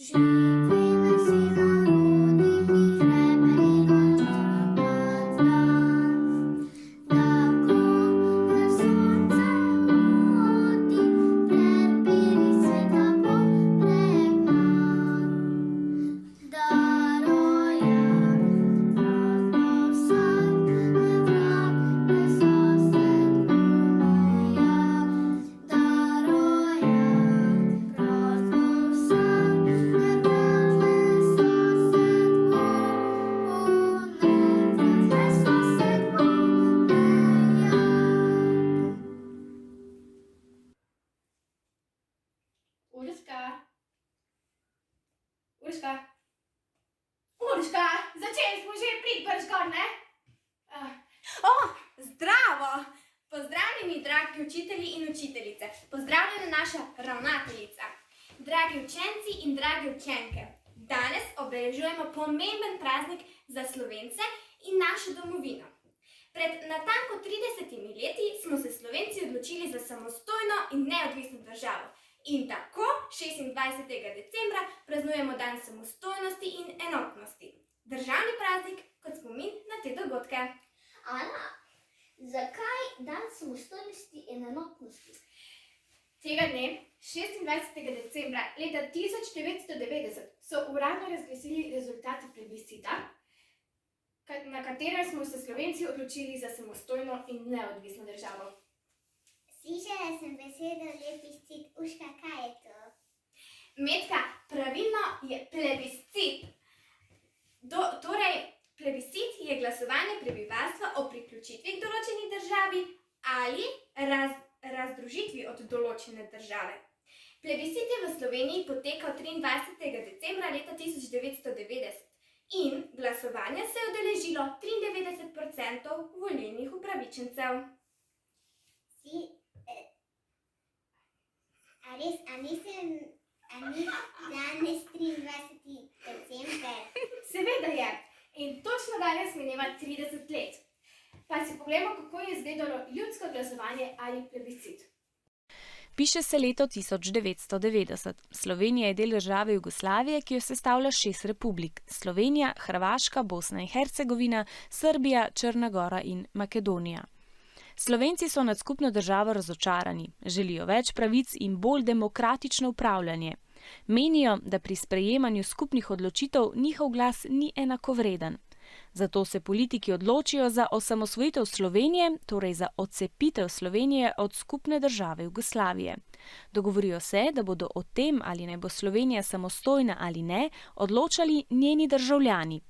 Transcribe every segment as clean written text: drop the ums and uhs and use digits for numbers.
Živela si na rodini hrebenih tako da sonce udi, prepiri sveta popregnan. Daroja, roko vsak, vrak, nesosed umeja. Daroja, roko vsak, vrak, nesosed umeja. Urška, Urška, Urška, začeli smo že priti brž gor, ne? Zdravo! Pozdravljeni, dragi učitelji in učiteljice. Pozdravljena naša ravnateljica. Dragi učenci in drage učenke. Danes obeležujemo pomemben praznik za Slovence in našo domovino. Pred natanko 30 leti smo se Slovenci odločili za samostojno in neodvisno državo. In tako 26. decembra praznujemo dan samostojnosti in enotnosti. Državni praznik kot spomin na te dogodke. Ana, zakaj dan samostojnosti in enotnosti? Tega dne, 26. decembra leta 1990, so uradno razglasili rezultate plebiscita, na katerem smo se Slovenci odločili za samostojno in neodvisno državo. Slišala sem besedo plebiscit. Urška, kaj je to? Metka, pravilno je plebiscit. Torej, plebiscit je glasovanje prebivalstva o priključitvi k določeni državi ali razdružitvi od določene države. Plebiscit je v Sloveniji potekal 23. decembra leta 1990 in glasovanja se je udeležilo 93% volilnih upravičencev. A ni danes 23. december? Seveda je. In točno danes mineva 30 let. Pa si poglejmo, kako je izgledalo ljudsko glasovanje ali plebiscit. Piše se leto 1990. Slovenija je del države Jugoslavije, ki jo sestavlja 6 republik: Slovenija, Hrvaška, Bosna in Hercegovina, Srbija, Črna gora in Makedonija. Slovenci so nad skupno državo razočarani, želijo več pravic in bolj demokratično upravljanje. Menijo, da pri sprejemanju skupnih odločitev njihov glas ni enakovreden. Zato se politiki odločijo za osamosvojitev Slovenije, torej za odcepitev Slovenije od skupne države Jugoslavije. Dogovorijo se, da bodo o tem, ali naj bo Slovenija samostojna ali ne, odločali njeni državljani.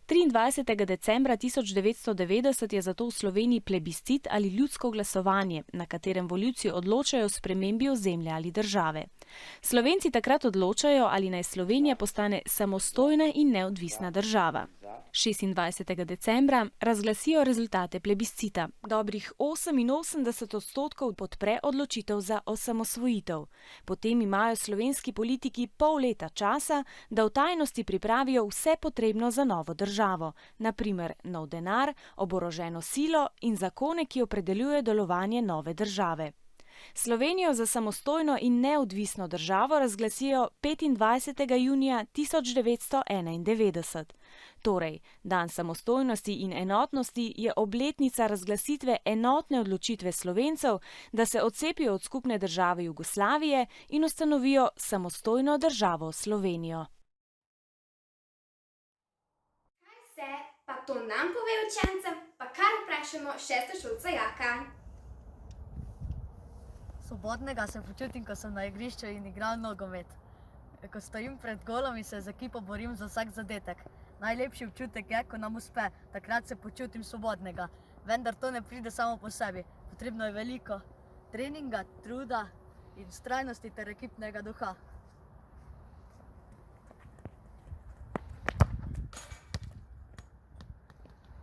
23. decembra 1990 je zato v Sloveniji plebiscit ali ljudsko glasovanje, na katerem volivci odločajo o spremembi ozemlja ali države. Slovenci takrat odločajo, ali naj Slovenija postane samostojna in neodvisna država. 26. decembra razglasijo rezultate plebiscita. Dobrih 88% podpre odločitev za osamosvojitev. Potem imajo slovenski politiki pol leta časa, da v tajnosti pripravijo vse potrebno za novo državo, na primer nov denar, oboroženo silo in zakone, ki opredeljujejo delovanje nove države. Slovenijo za samostojno in neodvisno državo razglasijo 25. junija 1991. Torej, dan samostojnosti in enotnosti je obletnica razglasitve enotne odločitve Slovencev, da se odcepijo od skupne države Jugoslavije in ustanovijo samostojno državo Slovenijo. Kaj se pa to nam pove učencem, pa kar vprašamo šestošolca Jaka. Svobodnega se počutim, ko sem na igrišču in igram nogomet. Ko stojim pred golom in se z ekipo borim za vsak zadetek. Najlepši občutek je, ko nam uspe, takrat se počutim svobodnega. Vendar to ne pride samo po sebi. Potrebno je veliko treninga, truda in vztrajnosti ter ekipnega duha.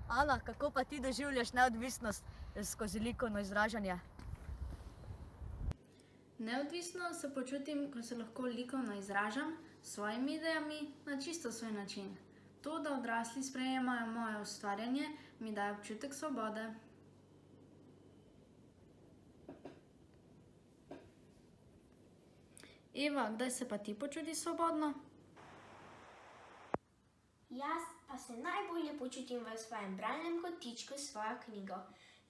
Ana, kako pa ti doživljaš neodvisnost skozi likovno izražanje? Neodvisno se počutim, ko se lahko likovno izražam s svojimi idejami na čisto svoj način. To, da odrasli sprejemajo moje ustvarjanje, mi daje občutek svobode. Eva, kdaj se pa ti počutiš svobodno? Jaz pa se najbolje počutim v svojem bralnem kotičku s svojo knjigo.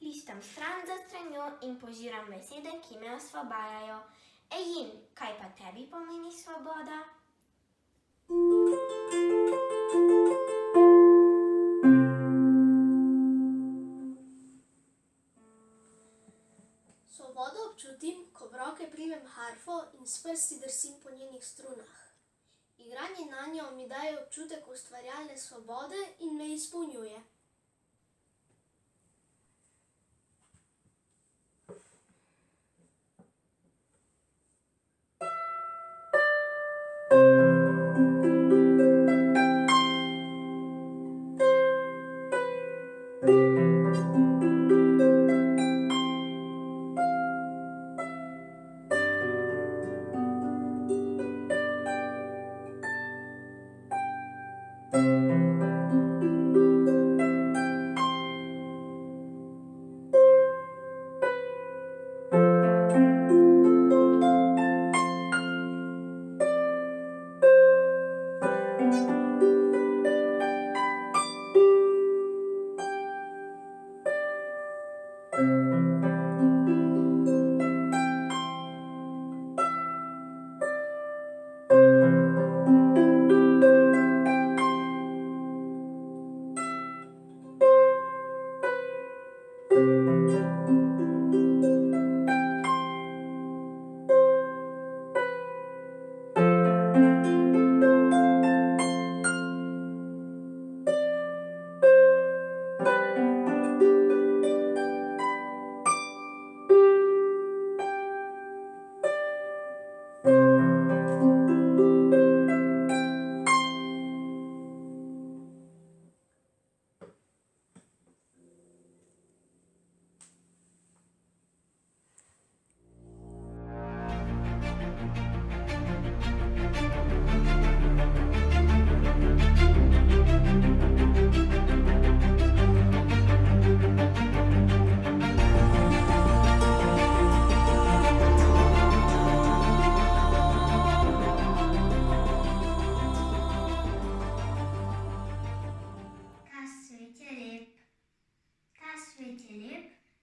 Listam stran za stranjo in požiram besede, ki me osvobajajo. Ejin, kaj pa tebi pomeni svoboda? Svobodo občutim, ko v roke primem harfo in s prsti drsim po njenih strunah. Igranje na njo mi daje občutek ustvarjalne svobode in me izpolnjuje.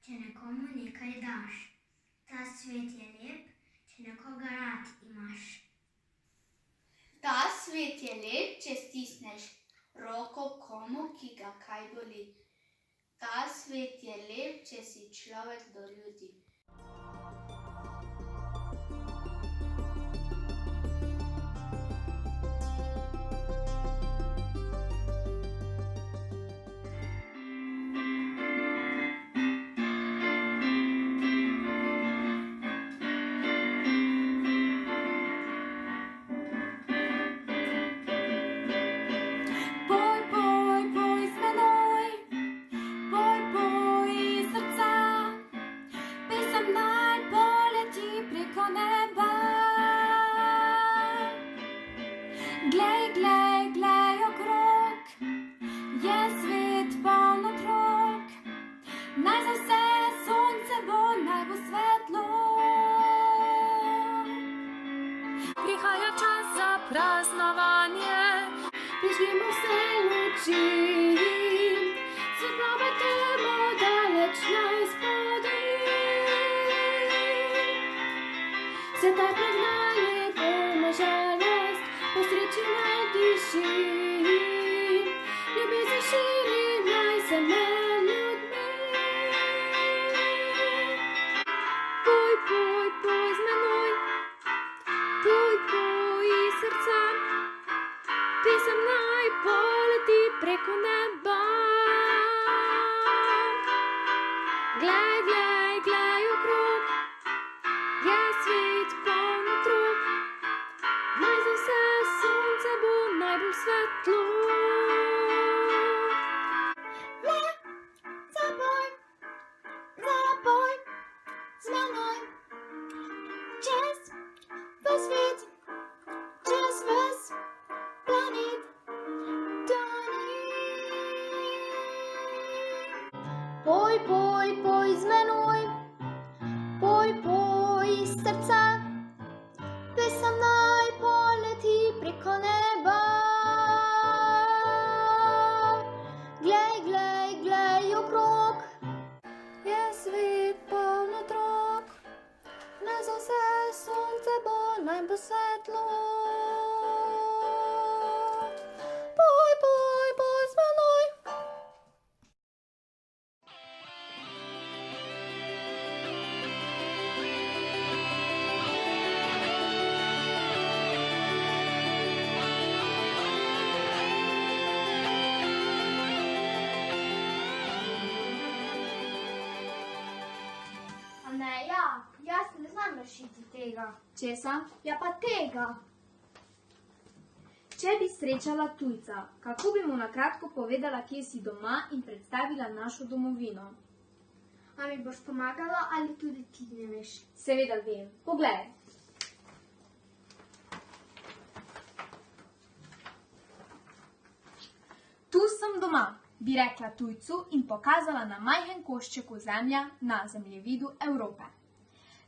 če nekomu nekaj daš. Ta svet je lep, če nekoga rad imaš. Ta svet je lep, če stisneš roko komu, ki ga kaj boli. Ta svet je lep, če si človek do ljudi. Prižgimo vse luči, svetlobe temo daleč najspodaj. Se ta pregnali bomo žalost, po sreči naj diši. Ljubezen širi naj se med ljudmi. Poj, poj, poj z menoj, poj, poj iz srca. Pesem naj poleti preko neba. Glej, glej, glej okrog, je svet poln otrok. Naj za vse sonce bo najbolj svetlo. Le, zapoj z menoj. Čez ves svet, čez ves planet. Poj, poj, poj z menoj, poj, poj iz srca. pesem naj poleti preko neba. Glej, glej, glej okrog, je svet poln otrok, ne za vse sonce bo, naj bo svetlo. Poj, poj, poj z menoj. A ne, ja, jaz ne znam rešiti tega. Česa? Ja pa tega. Če bi srečala tujca, kako bi mu na kratko povedala, kje si doma in predstavila našo domovino? A mi boš pomagala ali tudi ti ne veš? Seveda vem. Poglej. Tu sem doma, bi rekla tujcu in pokazala na majhen košček ozemlja na zemljevidu Evrope.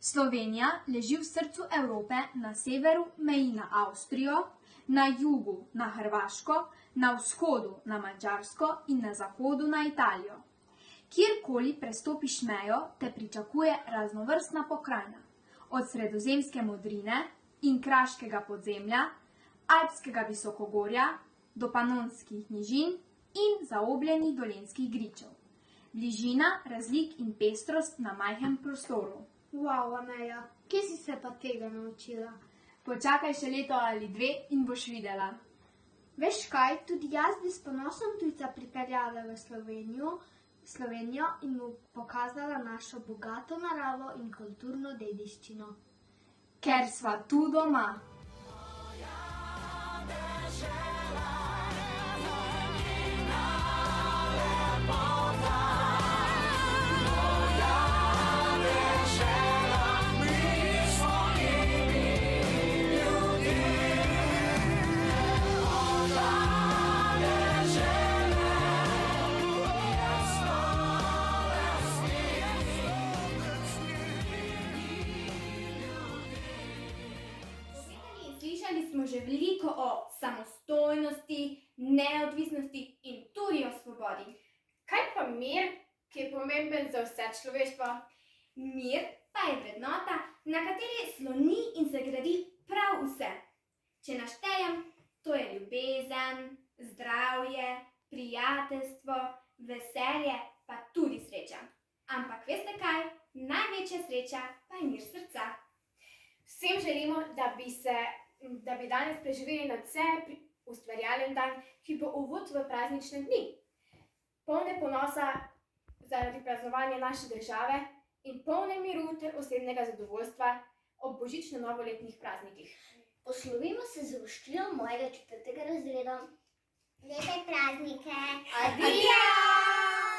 Slovenija leži v srcu Evrope, na severu meji na Avstrijo, na jugu na Hrvaško, na vzhodu na Madžarsko in na zahodu na Italijo. Kjerkoli prestopiš mejo, te pričakuje raznovrstna pokrajina. Od sredozemske modrine in kraškega podzemlja, alpskega visokogorja do panonskih nižin in zaobljenih dolenjskih gričev. Bližina, razlik in pestrost na majhnem prostoru. Wow, Aneja, kje si se pa tega naučila? Počakaj še leto ali dve in boš videla. Veš kaj, tudi jaz bi s ponosom tujca pripeljala v Slovenijo in mu pokazala našo bogato naravo in kulturno dediščino. Ker sva tu doma. Slišali smo že veliko o samostojnosti, neodvisnosti in tudi o svobodi. Kaj pa mir, ki je pomemben za vse človeštvo? Mir pa je vrednota, na kateri sloni in se gradi prav vse. Če naštejem, to je ljubezen, zdravje, prijateljstvo, veselje, pa tudi sreča. Ampak veste kaj? Največja sreča pa je mir srca. Vsem želimo, da bi danes preživeli nadvse ustvarjalen dan, ki bo uvod v praznične dni. Polne ponosa zaradi praznovanja naše države in polne miru ter osebnega zadovoljstva ob božično-novoletnih praznikih. Poslovimo se z voščilom mojega 4. razreda. Lepe praznike. Adijo!